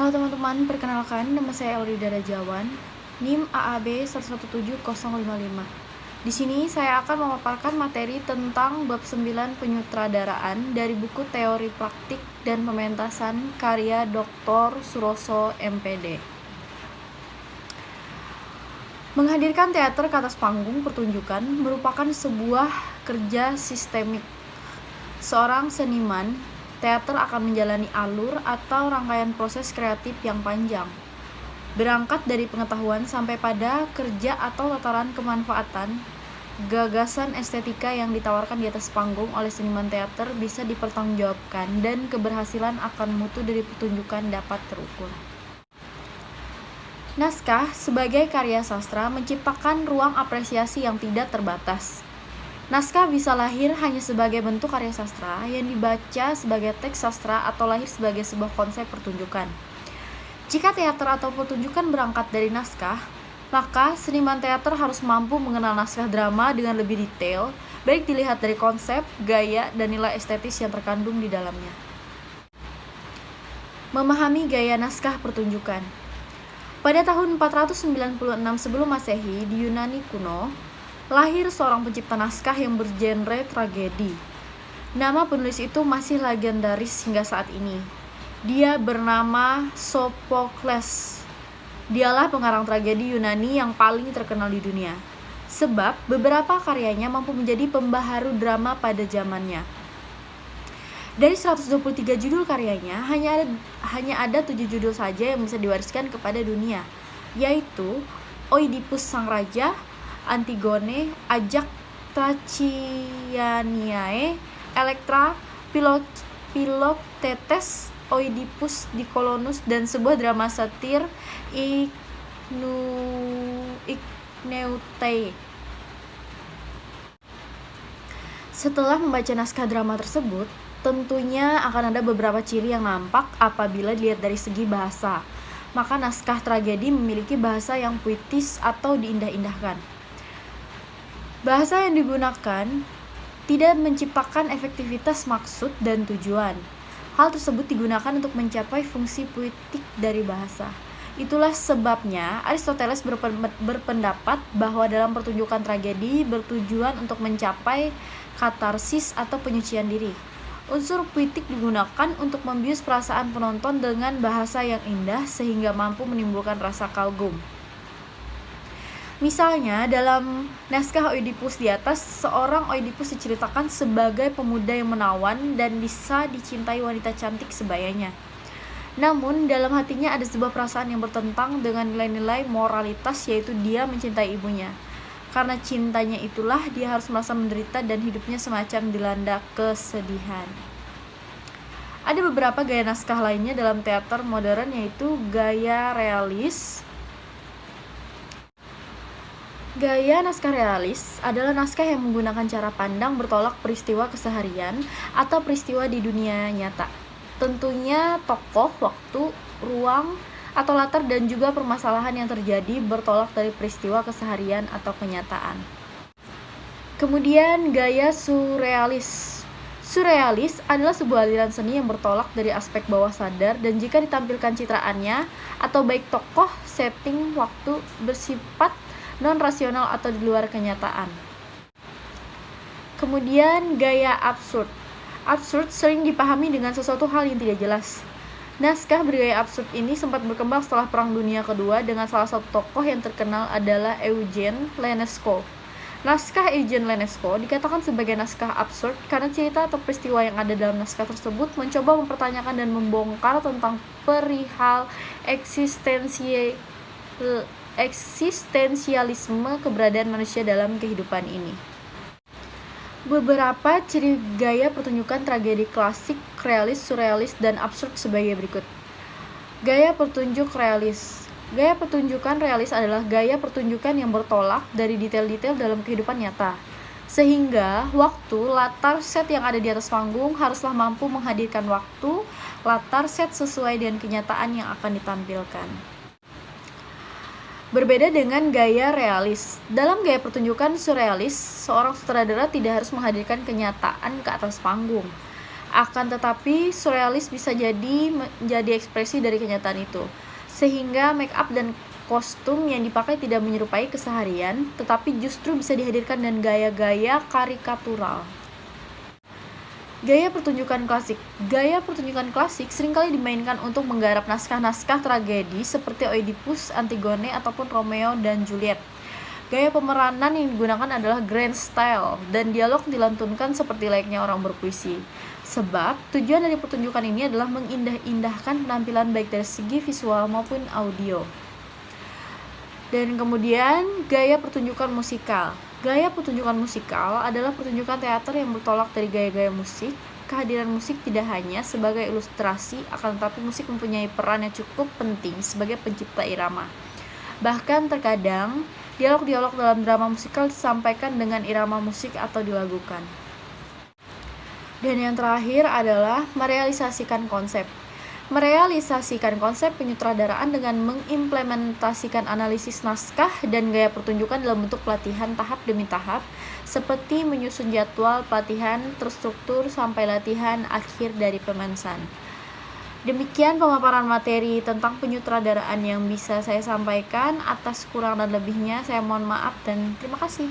Halo teman-teman, perkenalkan nama saya Elrida Rajawan, NIM AAB 117055. Di sini saya akan memaparkan materi tentang bab 9 penyutradaraan dari buku Teori Praktik dan Pementasan karya Dr. Suroso MPD. Menghadirkan teater ke atas panggung pertunjukan merupakan sebuah kerja sistemik. Seorang seniman teater akan menjalani alur atau rangkaian proses kreatif yang panjang, berangkat dari pengetahuan sampai pada kerja atau tataran kemanfaatan. Gagasan estetika yang ditawarkan di atas panggung oleh seniman teater bisa dipertanggungjawabkan dan keberhasilan akan mutu dari pertunjukan dapat terukur. Naskah sebagai karya sastra menciptakan ruang apresiasi yang tidak terbatas. Naskah bisa lahir hanya sebagai bentuk karya sastra yang dibaca sebagai teks sastra atau lahir sebagai sebuah konsep pertunjukan. Jika teater atau pertunjukan berangkat dari naskah, maka seniman teater harus mampu mengenal naskah drama dengan lebih detail, baik dilihat dari konsep, gaya, dan nilai estetis yang terkandung di dalamnya. Memahami gaya naskah pertunjukan. Pada tahun 496 sebelum Masehi di Yunani kuno, lahir seorang pencipta naskah yang bergenre tragedi. Nama penulis itu masih legendaris hingga saat ini. Dia bernama Sophocles. Dialah pengarang tragedi Yunani yang paling terkenal di dunia, sebab beberapa karyanya mampu menjadi pembaharu drama pada zamannya. Dari 123 judul karyanya, hanya ada 7 judul saja yang bisa diwariskan kepada dunia, yaitu Oidipus Sang Raja, Antigone, Ajak, Trachianiae, Elektra, Philoctetes, Oidipus, Dikolonus, dan sebuah drama satir Igneute. Setelah membaca naskah drama tersebut, tentunya akan ada beberapa ciri yang nampak apabila dilihat dari segi bahasa. Maka naskah tragedi memiliki bahasa yang puitis atau diindah-indahkan. Bahasa yang digunakan tidak menciptakan efektivitas maksud dan tujuan. Hal tersebut digunakan untuk mencapai fungsi puitik dari bahasa. Itulah sebabnya Aristoteles berpendapat bahwa dalam pertunjukan tragedi bertujuan untuk mencapai katarsis atau penyucian diri. Unsur puitik digunakan untuk membius perasaan penonton dengan bahasa yang indah sehingga mampu menimbulkan rasa kagum. Misalnya, dalam naskah Oidipus di atas, seorang Oidipus diceritakan sebagai pemuda yang menawan dan bisa dicintai wanita cantik sebayanya. Namun, dalam hatinya ada sebuah perasaan yang bertentang dengan nilai-nilai moralitas, yaitu dia mencintai ibunya. Karena cintanya itulah dia harus merasa menderita dan hidupnya semacam dilanda kesedihan. Ada beberapa gaya naskah lainnya dalam teater modern, yaitu gaya realis. Gaya naskah realis adalah naskah yang menggunakan cara pandang bertolak peristiwa keseharian atau peristiwa di dunia nyata. Tentunya tokoh, waktu, ruang, atau latar dan juga permasalahan yang terjadi bertolak dari peristiwa keseharian atau kenyataan. Kemudian gaya surrealis. Surrealis adalah sebuah aliran seni yang bertolak dari aspek bawah sadar dan jika ditampilkan citraannya atau baik tokoh, setting, waktu bersifat non-rasional atau di luar kenyataan. Kemudian gaya absurd. Absurd sering dipahami dengan sesuatu hal yang tidak jelas. Naskah bergaya absurd ini sempat berkembang setelah Perang Dunia Kedua dengan salah satu tokoh yang terkenal adalah Eugene Ionesco. Naskah Eugene Ionesco dikatakan sebagai naskah absurd karena cerita atau peristiwa yang ada dalam naskah tersebut mencoba mempertanyakan dan membongkar tentang perihal eksistensialisme keberadaan manusia dalam kehidupan ini. Beberapa ciri gaya pertunjukan tragedi klasik, realis, surrealis, dan absurd sebagai berikut. Gaya pertunjuk realis. Gaya pertunjukan realis adalah gaya pertunjukan yang bertolak dari detail-detail dalam kehidupan nyata. Sehingga waktu, latar, set yang ada di atas panggung haruslah mampu menghadirkan waktu, latar, set sesuai dengan kenyataan yang akan ditampilkan. Berbeda dengan gaya realis. Dalam gaya pertunjukan surrealis, seorang sutradara tidak harus menghadirkan kenyataan ke atas panggung. Akan tetapi, surrealis bisa jadi menjadi ekspresi dari kenyataan itu, sehingga make up dan kostum yang dipakai tidak menyerupai keseharian, tetapi justru bisa dihadirkan dengan gaya-gaya karikatural. Gaya pertunjukan klasik. Gaya pertunjukan klasik seringkali dimainkan untuk menggarap naskah-naskah tragedi seperti Oedipus, Antigone, ataupun Romeo dan Juliet. Gaya pemeranan yang digunakan adalah grand style, dan dialog dilantunkan seperti layaknya orang berpuisi. Sebab, tujuan dari pertunjukan ini adalah mengindah-indahkan penampilan baik dari segi visual maupun audio. Dan kemudian, gaya pertunjukan musikal. Gaya pertunjukan musikal adalah pertunjukan teater yang bertolak dari gaya-gaya musik. Kehadiran musik tidak hanya sebagai ilustrasi, akan tetapi musik mempunyai peran yang cukup penting sebagai pencipta irama. Bahkan terkadang, dialog-dialog dalam drama musikal disampaikan dengan irama musik atau dilagukan. Dan yang terakhir adalah merealisasikan konsep. Merealisasikan konsep penyutradaraan dengan mengimplementasikan analisis naskah dan gaya pertunjukan dalam bentuk pelatihan tahap demi tahap, seperti menyusun jadwal pelatihan terstruktur sampai latihan akhir dari pementasan. Demikian pemaparan materi tentang penyutradaraan yang bisa saya sampaikan. Atas kurang dan lebihnya saya mohon maaf dan terima kasih.